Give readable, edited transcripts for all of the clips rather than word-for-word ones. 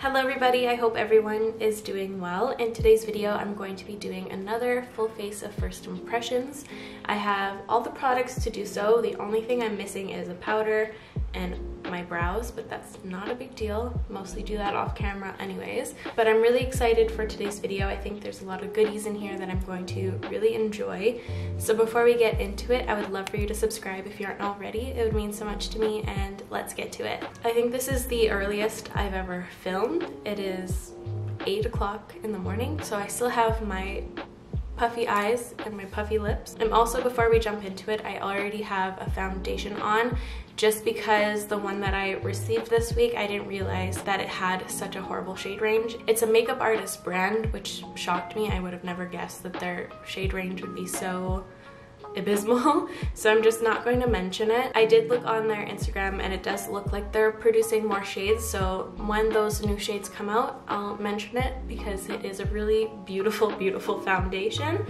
Hello everybody, I hope everyone is doing well. In today's video, I'm going to be doing another full face of first impressions. I have all the products to do so. The only thing I'm missing is a powder and my brows, but that's not a big deal. Mostly do that off camera anyways. But I'm really excited for today's video. I think there's a lot of goodies in here that I'm going to really enjoy. So before we get into it, I would love for you to subscribe if you aren't already. It would mean so much to me, and let's get to it. I think this is the earliest I've ever filmed. It is 8 o'clock in the morning, so I still have my puffy eyes and my puffy lips. And also, before we jump into it, I already have a foundation on just because the one that I received this week, I didn't realize that it had such a horrible shade range. It's a makeup artist brand, which shocked me. I would have never guessed that their shade range would be so abysmal, so I'm just not going to mention it. I did look on their Instagram and it does look like they're producing more shades, so when those new shades come out, I'll mention it because it is a really beautiful, beautiful foundation,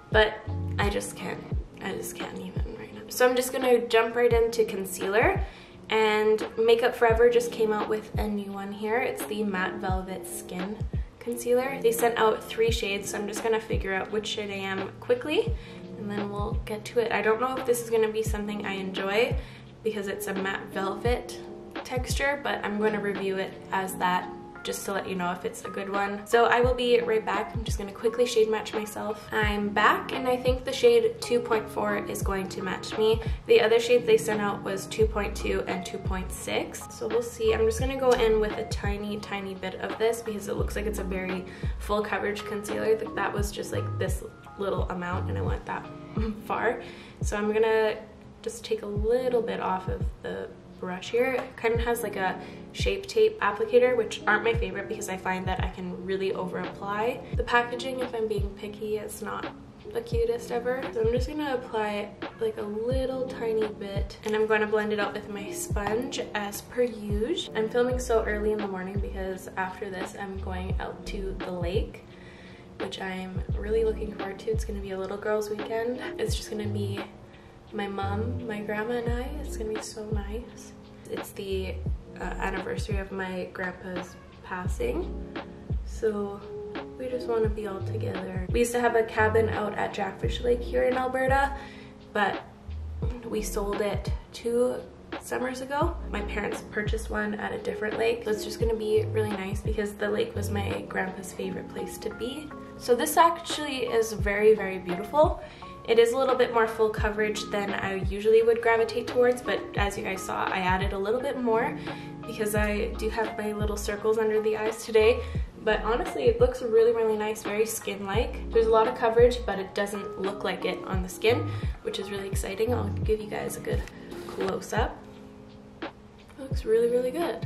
but I just can't even right now. So I'm just gonna jump right into concealer, and Makeup Forever just came out with a new one here. It's the Matte Velvet Skin Concealer. They sent out 3 shades, so I'm just gonna figure out which shade I am quickly, and then we'll get to it. I don't know if this is gonna be something I enjoy because it's a matte velvet texture, but I'm gonna review it as that just to let you know if it's a good one. So I will be right back. I'm just gonna quickly shade match myself. I'm back, and I think the shade 2.4 is going to match me. The other shades they sent out was 2.2 and 2.6. So we'll see. I'm just gonna go in with a tiny bit of this because it looks like it's a very full coverage concealer. That was just like this little amount, and I went that far. So I'm gonna just take a little bit off of the brush here. It kind of has like a shape tape applicator, which aren't my favorite because I find that I can really over apply. The packaging, if I'm being picky, is not the cutest ever. So I'm just gonna apply like a little tiny bit, and I'm going to blend it out with my sponge as per usual. I'm filming so early in the morning because after this I'm going out to the lake, which I'm really looking forward to. It's gonna be a little girls weekend. It's just gonna be my mom, my grandma, and I. It's gonna be so nice. It's the anniversary of my grandpa's passing, so we just want to be all together. We used to have a cabin out at Jackfish Lake here in Alberta, but we sold it 2 summers ago. My parents purchased one at a different lake, so it's just gonna be really nice because the lake was my grandpa's favorite place to be. So this actually is very, very beautiful. It is a little bit more full coverage than I usually would gravitate towards, but as you guys saw, I added a little bit more because I do have my little circles under the eyes today. But honestly, it looks really, really nice, very skin-like. There's a lot of coverage, but it doesn't look like it on the skin, which is really exciting. I'll give you guys a good close-up. It looks really, really good.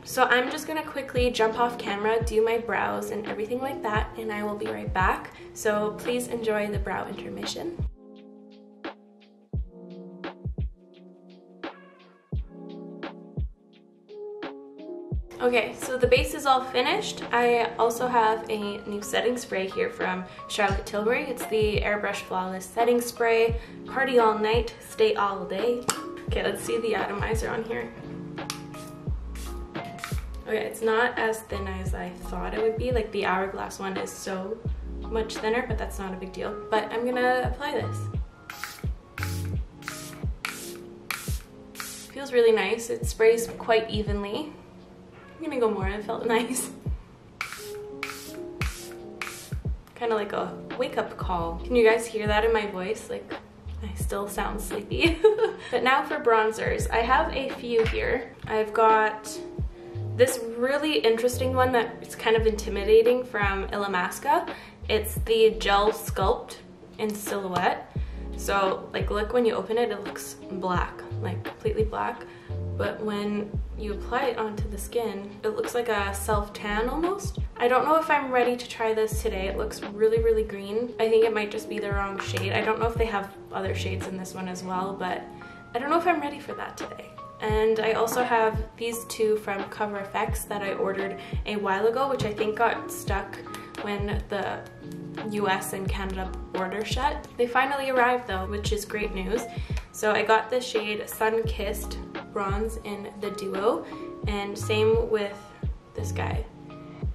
So I'm just gonna quickly jump off camera, do my brows and everything like that, and I will be right back. So please enjoy the brow intermission. Okay, so the base is all finished. I also have a new setting spray here from Charlotte Tilbury. It's the Airbrush Flawless Setting Spray. Party all night, stay all day. Okay, let's see the atomizer on here. Okay, it's not as thin as I thought it would be. Like the Hourglass one is so much thinner, but that's not a big deal. But I'm gonna apply this. Feels really nice. It sprays quite evenly. I'm gonna go more. It felt nice. Kind of like a wake-up call. Can you guys hear that in my voice? Like, I still sound sleepy. But now for bronzers. I have a few here. I've got this really interesting one that is kind of intimidating from Illamasqua. It's the Gel Sculpt in Silhouette. So like, look, when you open it, it looks black, like completely black. But when you apply it onto the skin, it looks like a self-tan almost. I don't know if I'm ready to try this today. It looks really, really green. I think it might just be the wrong shade. I don't know if they have other shades in this one as well, but I don't know if I'm ready for that today. And I also have these 2 from CoverFX that I ordered a while ago, which I think got stuck when the US and Canada border shut. They finally arrived though, which is great news. So I got the shade Sunkissed bronze in the Duo, and same with this guy,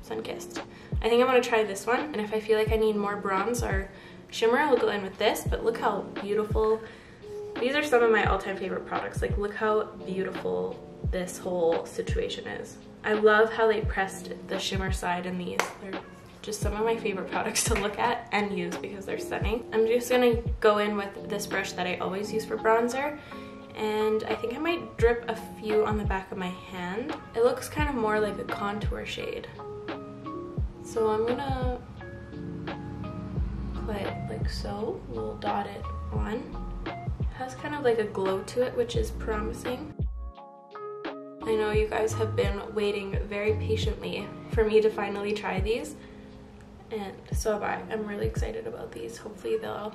Sunkissed. I think I'm gonna try this one, and if I feel like I need more bronze or shimmer, I'll go in with this. But look how beautiful. These are some of my all-time favorite products. Like, look how beautiful this whole situation is. I love how they pressed the shimmer side in these. They're just some of my favorite products to look at and use because they're stunning. I'm just gonna go in with this brush that I always use for bronzer, and I think I might drip a few on the back of my hand. It looks kind of more like a contour shade. So I'm gonna apply it like so. We'll dot it on. It has kind of like a glow to it, which is promising. I know you guys have been waiting very patiently for me to finally try these, and so have I. I'm really excited about these. Hopefully they'll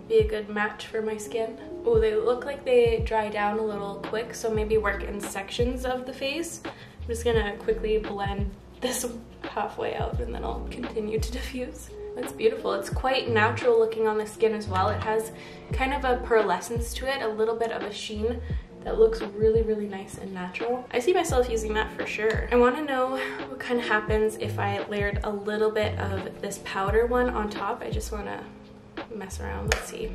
be a good match for my skin. Oh, they look like they dry down a little quick, so maybe work in sections of the face. I'm just gonna quickly blend this halfway out and then I'll continue to diffuse. It's beautiful. It's quite natural looking on the skin as well. It has kind of a pearlescence to it, a little bit of a sheen that looks really, really nice and natural. I see myself using that for sure. I want to know what kind of happens if I layered a little bit of this powder one on top. I just want to mess around. Let's see.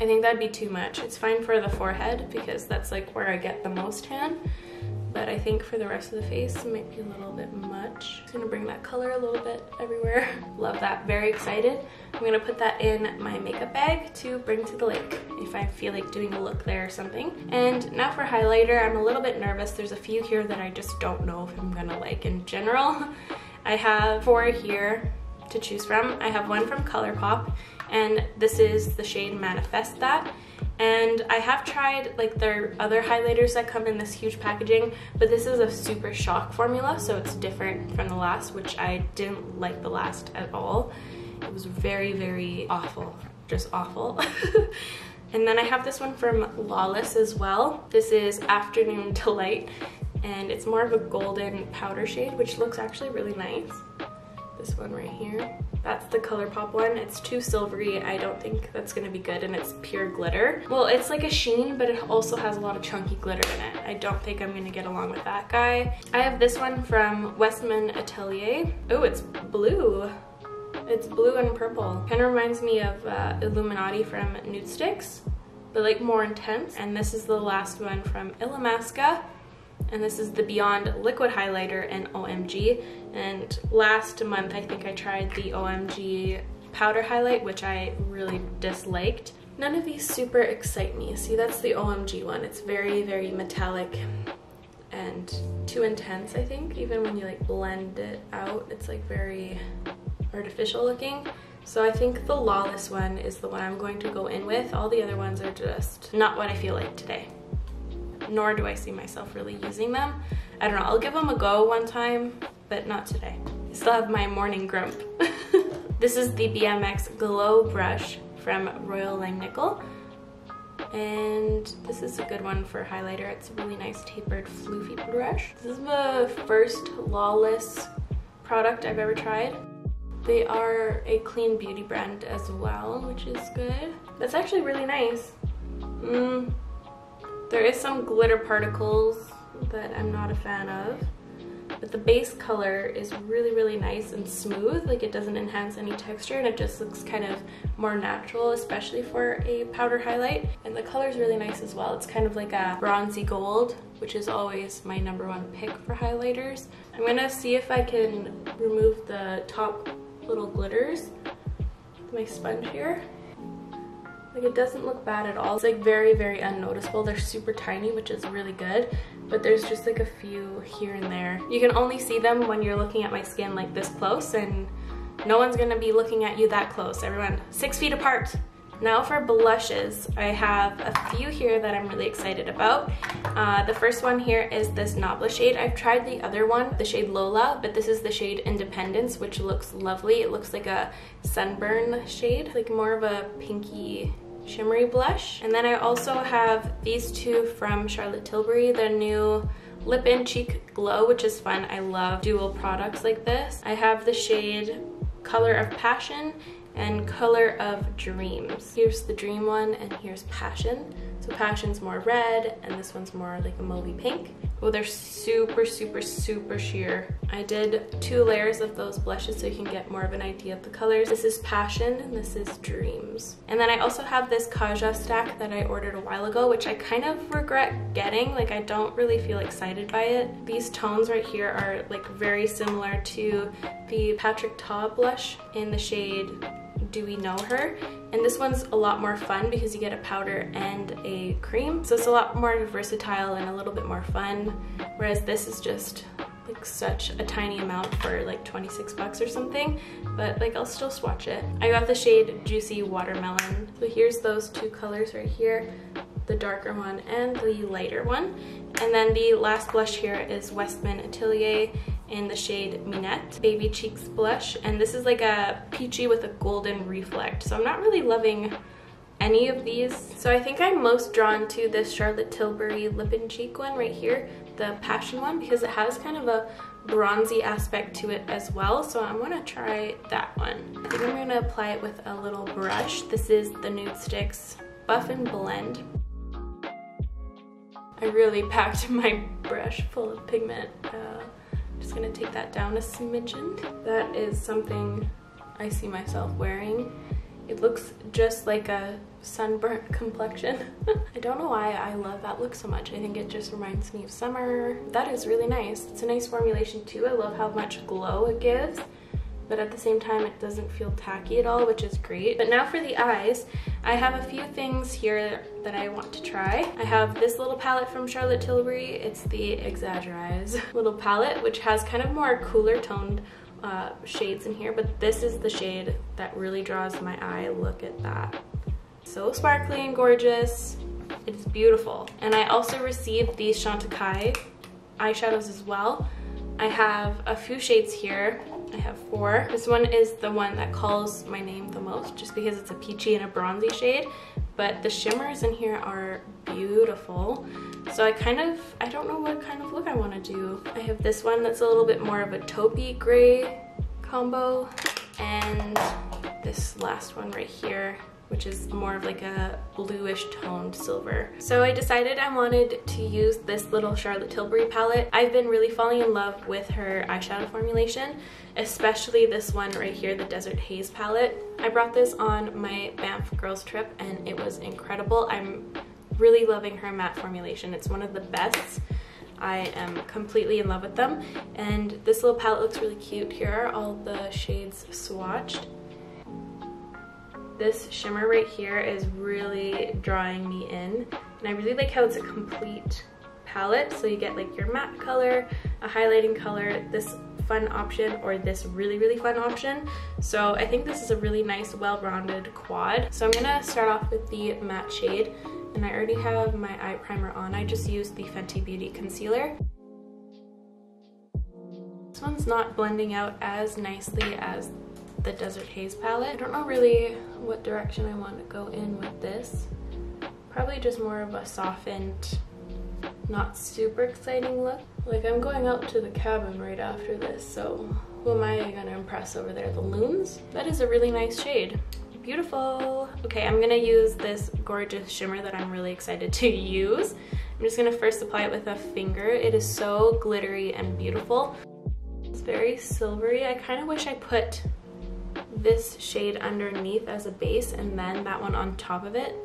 I think that'd be too much. It's fine for the forehead because that's like where I get the most tan. But I think for the rest of the face, it might be a little bit much. Just gonna bring that color a little bit everywhere. Love that, very excited. I'm gonna put that in my makeup bag to bring to the lake if I feel like doing a look there or something. And now for highlighter, I'm a little bit nervous. There's a few here that I just don't know if I'm gonna like in general. I have 4 here to choose from. I have one from ColourPop, and this is the shade Manifest That. And I have tried like their other highlighters that come in this huge packaging, but this is a super shock formula, so it's different from the last, which I didn't like the last at all. It was very, very awful, just awful. And then I have this one from Lawless as well. This is Afternoon Delight, and it's more of a golden powder shade, which looks actually really nice. This one right here. That's the ColourPop one. It's too silvery. I don't think that's gonna be good, and it's pure glitter. Well, it's like a sheen, but it also has a lot of chunky glitter in it. I don't think I'm gonna get along with that guy. I have this one from Westman Atelier. Oh, it's blue. It's blue and purple. Kind of reminds me of Illuminati from Nude Sticks, but like more intense. And this is the last one from Illamasqua. And this is the Beyond Liquid Highlighter in OMG. And last month, I think I tried the OMG Powder Highlight, which I really disliked. None of these super excite me. See, that's the OMG one. It's very, very metallic and too intense, I think. Even when you like blend it out, it's like very artificial looking. So I think the Lawless one is the one I'm going to go in with. All the other ones are just not what I feel like today. Nor do I see myself really using them. I don't know, I'll give them a go one time, but not today. I still have my morning grump. This is the BMX Glow Brush from Royal Langnickel. And this is a good one for highlighter. It's a really nice tapered floofy brush. This is the first Lawless product I've ever tried. They are a clean beauty brand as well, which is good. That's actually really nice. There is some glitter particles that I'm not a fan of, but the base color is really, really nice and smooth. Like, it doesn't enhance any texture, and it just looks kind of more natural, especially for a powder highlight. And the color is really nice as well. It's kind of like a bronzy gold, which is always my #1 pick for highlighters. I'm gonna see if I can remove the top little glitters with my sponge here. Like, it doesn't look bad at all. It's like very, very unnoticeable. They're super tiny, which is really good, but there's just like a few here and there. You can only see them when you're looking at my skin like this close, and no one's gonna be looking at you that close. Everyone 6 feet apart. Now for blushes, I have a few here that I'm really excited about. The first one here is this Nabla shade. I've tried the other one, the shade Lola, but this is the shade Independence, which looks lovely. It looks like a sunburn shade, like more of a pinky shimmery blush. And then I also have these two from Charlotte Tilbury, the new Lip and Cheek Glow, which is fun. I love dual products like this. I have the shade Color of Passion and Color of Dreams. Here's the Dream one, and here's Passion. So Passion's more red, and this one's more like a mauvey pink. Oh, they're super, super, super sheer. I did 2 layers of those blushes so you can get more of an idea of the colors. This is Passion and this is Dreams. And then I also have this Kaja stack that I ordered a while ago, which I kind of regret getting. Like, I don't really feel excited by it. These tones right here are like very similar to the Patrick Ta blush in the shade Do We Know Her, and this one's a lot more fun because you get a powder and a cream, so it's a lot more versatile and a little bit more fun, whereas this is just like such a tiny amount for like 26 bucks or something, but like I'll still swatch it. I got the shade Juicy Watermelon. So here's those 2 colors right here, the darker one and the lighter one. And then the last blush here is Westman Atelier in the shade Minette Baby Cheeks blush, and this is like a peachy with a golden reflect. So I'm not really loving any of these. So I think I'm most drawn to this Charlotte Tilbury Lip and Cheek one right here, the Passion one, because it has kind of a bronzy aspect to it as well. So I'm gonna try that one. I think I'm gonna apply it with a little brush. This is the Nude Sticks Buff and Blend. I really packed my brush full of pigment. Just gonna take that down a smidgen. That is something I see myself wearing. It looks just like a sunburnt complexion. I don't know why I love that look so much. I think it just reminds me of summer. That is really nice. It's a nice formulation too. I love how much glow it gives, but at the same time it doesn't feel tacky at all, which is great. But now for the eyes, I have a few things here that I want to try. I have this little palette from Charlotte Tilbury. It's the Exaggerize little palette, which has kind of more cooler toned shades in here, but this is the shade that really draws my eye. Look at that. So sparkly and gorgeous. It's beautiful. And I also received these Chantecaille eyeshadows as well. I have a few shades here. I have 4. This one is the one that calls my name the most, just because it's a peachy and a bronzy shade, but the shimmers in here are beautiful. So I don't know what kind of look I want to do. I have this one that's a little bit more of a taupey gray combo, and this last one right here, which is more of like a bluish toned silver. So I decided I wanted to use this little Charlotte Tilbury palette. I've been really falling in love with her eyeshadow formulation, especially this one right here, the Desert Haze palette. I brought this on my Banff girls trip and it was incredible. I'm really loving her matte formulation. It's one of the best. I am completely in love with them. And this little palette looks really cute. Here are all the shades swatched. This shimmer right here is really drawing me in, and I really like how it's a complete palette. So you get like your matte color, a highlighting color, this fun option, or this really, really fun option. So I think this is a really nice, well-rounded quad. So I'm gonna start off with the matte shade, and I already have my eye primer on. I just used the Fenty Beauty concealer. This one's not blending out as nicely as the Desert Haze palette. I don't know really what direction I want to go in with this. Probably just more of a softened, not super exciting look. Like, I'm going out to the cabin right after this, so who am I gonna impress over there? The loons? That is a really nice shade. Beautiful. Okay, I'm gonna use this gorgeous shimmer that I'm really excited to use. I'm just gonna first apply it with a finger. It is so glittery and beautiful. It's very silvery. I kind of wish I put this shade underneath as a base and then that one on top of it,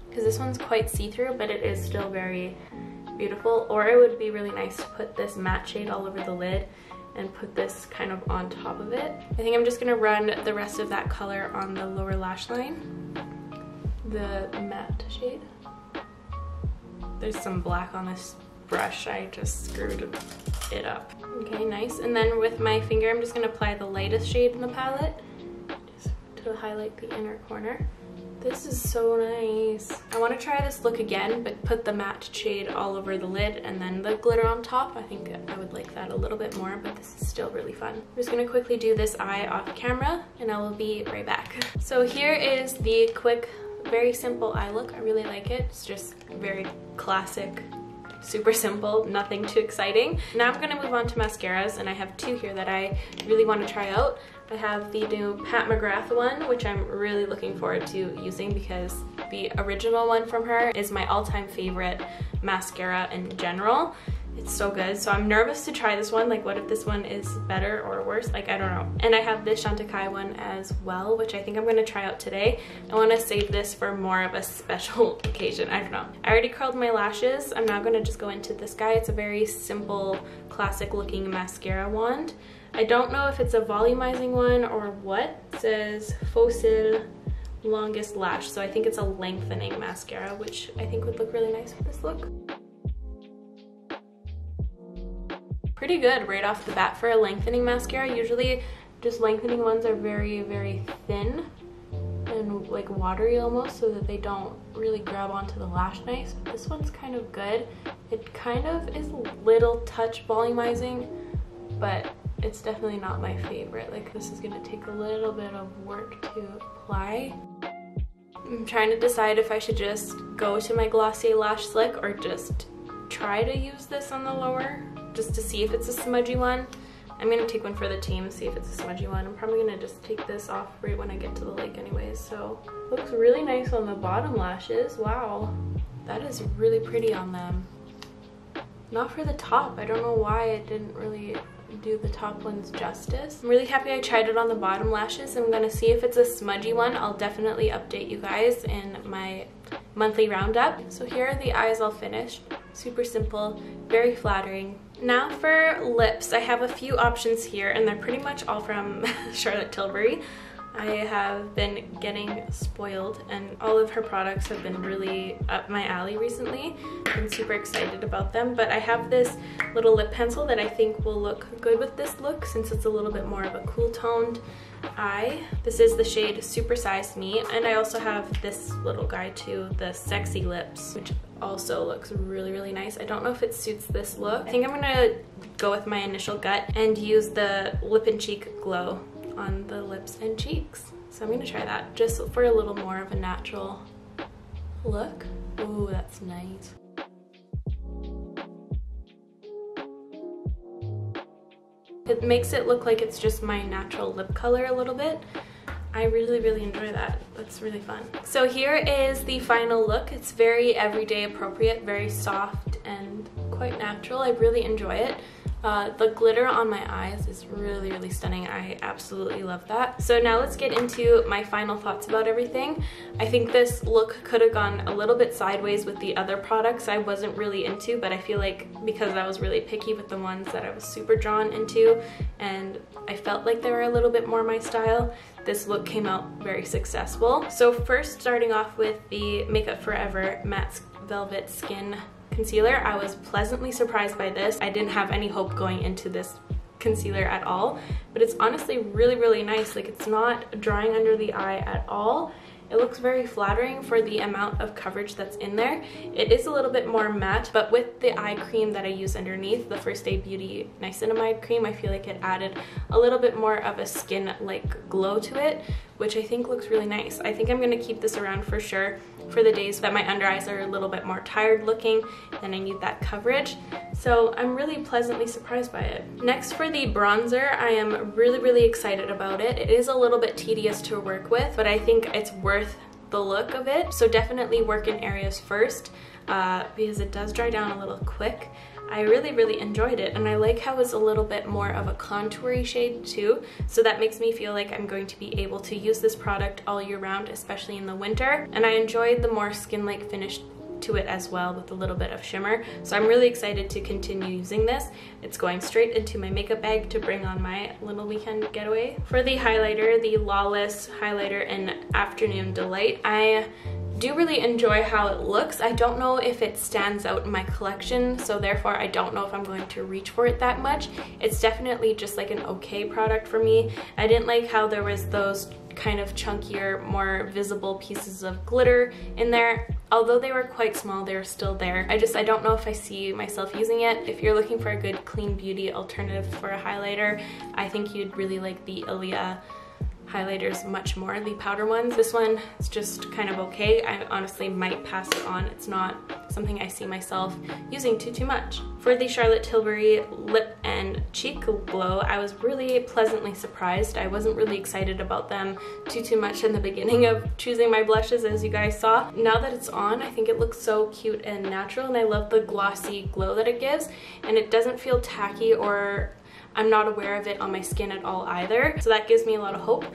because this one's quite see-through, but it is still very beautiful. Or it would be really nice to put this matte shade all over the lid and put this kind of on top of it. I think I'm just gonna run the rest of that color on the lower lash line, the matte shade. There's some black on this brush. I just screwed it up. Okay, nice. And then with my finger, I'm just gonna apply the lightest shade in the palette just to highlight the inner corner. This is so nice. I want to try this look again, but put the matte shade all over the lid and then the glitter on top. I think I would like that a little bit more, but this is still really fun. I'm just gonna quickly do this eye off camera and I will be right back. So here is the quick, very simple eye look. I really like it. It's just very classic, super simple, nothing too exciting. Now I'm gonna move on to mascaras, and I have 2 here that I really want to try out. I have the new Pat McGrath one, which I'm really looking forward to using because the original one from her is my all-time favorite mascara in general. It's so good. So I'm nervous to try this one. Like, what if this one is better or worse? Like, I don't know. And I have this Chantecaille one as well, which I think I'm going to try out today. I want to save this for more of a special occasion. I don't know. I already curled my lashes. I'm now going to just go into this guy. It's a very simple, classic looking mascara wand. I don't know if it's a volumizing one or what. It says Fossil Longest Lash. So I think it's a lengthening mascara, which I think would look really nice with this look. Pretty good right off the bat for a lengthening mascara. Usually just lengthening ones are very, very thin and like watery almost, so that they don't really grab onto the lash nice. But this one's kind of good. It kind of is a little touch volumizing, but it's definitely not my favorite. Like, this is gonna take a little bit of work to apply. I'm trying to decide if I should just go to my Glossier Lash Slick or just try to use this on the lower, just to see if it's a smudgy one. I'm gonna take one for the team, see if it's a smudgy one. I'm probably gonna just take this off right when I get to the lake anyways. So, looks really nice on the bottom lashes. Wow, that is really pretty on them. Not for the top. I don't know why it didn't really do the top ones justice. I'm really happy I tried it on the bottom lashes. I'm gonna see if it's a smudgy one. I'll definitely update you guys in my monthly roundup. So here are the eyes all finished. Super simple, very flattering. Now for lips, I have a few options here, and they're pretty much all from Charlotte Tilbury. I have been getting spoiled, and all of her products have been really up my alley recently. I've been super excited about them, but I have this little lip pencil that I think will look good with this look, since it's a little bit more of a cool toned eye. This is the shade Super Size Me, and I also have this little guy too, the Sexy Lips, which also looks really, really nice. I don't know if it suits this look. I think I'm gonna go with my initial gut and use the Lip and Cheek Glow on the lips and cheeks. So I'm gonna try that just for a little more of a natural look. Ooh, that's nice. It makes it look like it's just my natural lip color a little bit. I really, really enjoy that. That's really fun. So here is the final look. It's very everyday appropriate, very soft and quite natural. I really enjoy it. The glitter on my eyes is really, really stunning. I absolutely love that. So now let's get into my final thoughts about everything. I think this look could have gone a little bit sideways with the other products I wasn't really into, but I feel like because I was really picky with the ones that I was super drawn into and I felt like they were a little bit more my style, this look came out very successful. So first, starting off with the Makeup Forever Matte Velvet Skin Concealer, I was pleasantly surprised by this. I didn't have any hope going into this concealer at all, but it's honestly really, really nice. Like, it's not drying under the eye at all. It looks very flattering for the amount of coverage that's in there. It is a little bit more matte, but with the eye cream that I use underneath, the First Aid Beauty Niacinamide cream, I feel like it added a little bit more of a skin-like glow to it, which I think looks really nice. I think I'm gonna keep this around for sure for the days that my under eyes are a little bit more tired looking and I need that coverage. So I'm really pleasantly surprised by it. Next, for the bronzer, I am really, really excited about it. It is a little bit tedious to work with, but I think it's worth the look of it. So definitely work in areas first because it does dry down a little quick. I really, really enjoyed it, and I like how it's a little bit more of a contoury shade too, so that makes me feel like I'm going to be able to use this product all year round, especially in the winter. And I enjoyed the more skin-like finish to it as well with a little bit of shimmer, so I'm really excited to continue using this. It's going straight into my makeup bag to bring on my little weekend getaway. For the highlighter, the Lawless highlighter in Afternoon Delight, I do really enjoy how it looks. I don't know if it stands out in my collection, so therefore I don't know if I'm going to reach for it that much. It's definitely just like an okay product for me. I didn't like how there was those kind of chunkier, more visible pieces of glitter in there. Although they were quite small, they were still there. I don't know if I see myself using it. If you're looking for a good clean beauty alternative for a highlighter, I think you'd really like the JULIAA highlighters much more, the powder ones. This one is just kind of okay. I honestly might pass it on. It's not something I see myself using too much. For the Charlotte Tilbury Lip and Cheek Glow, I was really pleasantly surprised. I wasn't really excited about them too much in the beginning of choosing my blushes, as you guys saw. Now that it's on, I think it looks so cute and natural, and I love the glossy glow that it gives, and it doesn't feel tacky, or I'm not aware of it on my skin at all either. So that gives me a lot of hope.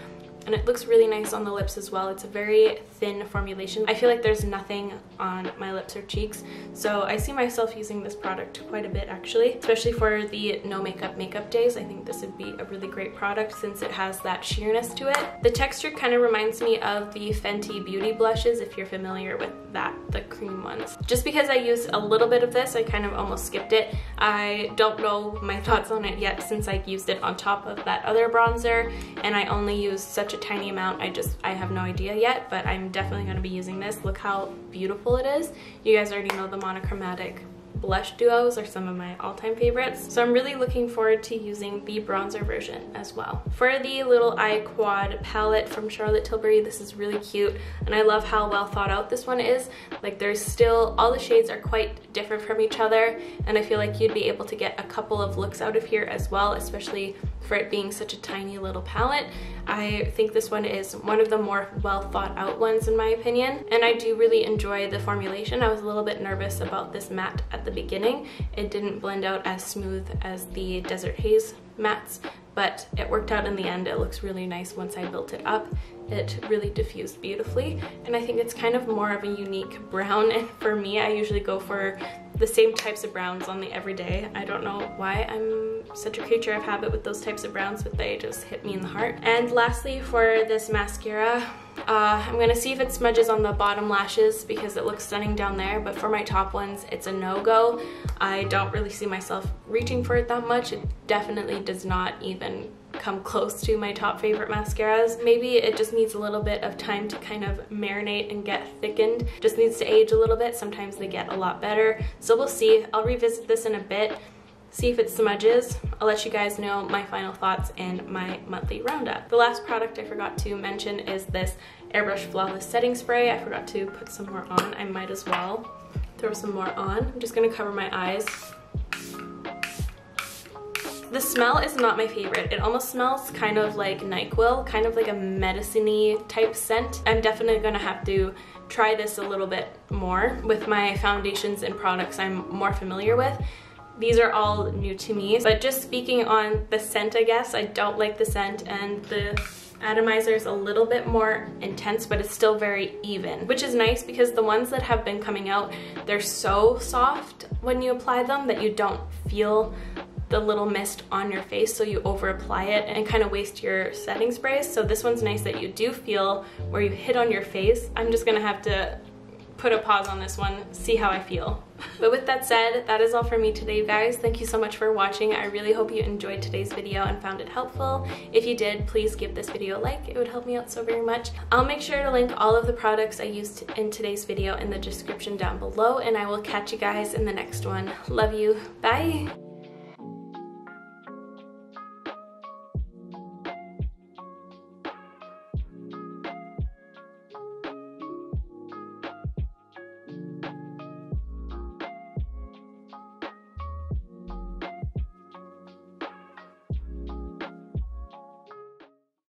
And it looks really nice on the lips as well. It's a very thin formulation. I feel like there's nothing on my lips or cheeks, so I see myself using this product quite a bit actually, especially for the no makeup days. I think this would be a really great product since it has that sheerness to it. The texture kind of reminds me of the Fenty Beauty blushes, if you're familiar with that, the cream ones. Just because I used a little bit of this, I kind of almost skipped it. I don't know my thoughts on it yet since I used it on top of that other bronzer, and I only used such a tiny amount. I have no idea yet, but I'm definitely going to be using this. Look how beautiful it is. You guys already know the monochromatic blush duos are some of my all-time favorites, so I'm really looking forward to using the bronzer version as well. For the little eye quad palette from Charlotte Tilbury, this is really cute, and I love how well thought out this one is. Like, there's still, all the shades are quite different from each other, and I feel like you'd be able to get a couple of looks out of here as well, especially for it being such a tiny little palette. I think this one is one of the more well thought out ones in my opinion, and I do really enjoy the formulation. I was a little bit nervous about this matte at the beginning. It didn't blend out as smooth as the Desert Haze mattes, but it worked out in the end. It looks really nice once I built it up. It really diffused beautifully, and I think it's kind of more of a unique brown, and for me, I usually go for the same types of browns on the everyday. I don't know why I'm such a creature of habit with those types of browns, but they just hit me in the heart. And lastly, for this mascara, I'm gonna see if it smudges on the bottom lashes because it looks stunning down there, but for my top ones, it's a no-go. I don't really see myself reaching for it that much. It definitely does not even come close to my top favorite mascaras. Maybe it just needs a little bit of time to kind of marinate and get thickened. Just needs to age a little bit. Sometimes they get a lot better. So we'll see. I'll revisit this in a bit, see if it smudges. I'll let you guys know my final thoughts and my monthly roundup. The last product I forgot to mention is this Airbrush Flawless Setting Spray. I forgot to put some more on. I might as well throw some more on. I'm just gonna cover my eyes. The smell is not my favorite. It almost smells kind of like NyQuil, kind of like a medicine-y type scent. I'm definitely gonna have to try this a little bit more with my foundations and products I'm more familiar with. These are all new to me, but just speaking on the scent, I guess, I don't like the scent, and the atomizer is a little bit more intense, but it's still very even, which is nice because the ones that have been coming out, they're so soft when you apply them that you don't feel the little mist on your face, so you over apply it and kind of waste your setting sprays. So this one's nice that you do feel where you hit on your face. I'm just gonna have to put a pause on this one, see how I feel. But with that said, that is all for me today, you guys. Thank you so much for watching. I really hope you enjoyed today's video and found it helpful. If you did, please give this video a like. It would help me out so very much. I'll make sure to link all of the products I used in today's video in the description down below, and I will catch you guys in the next one. Love you. Bye.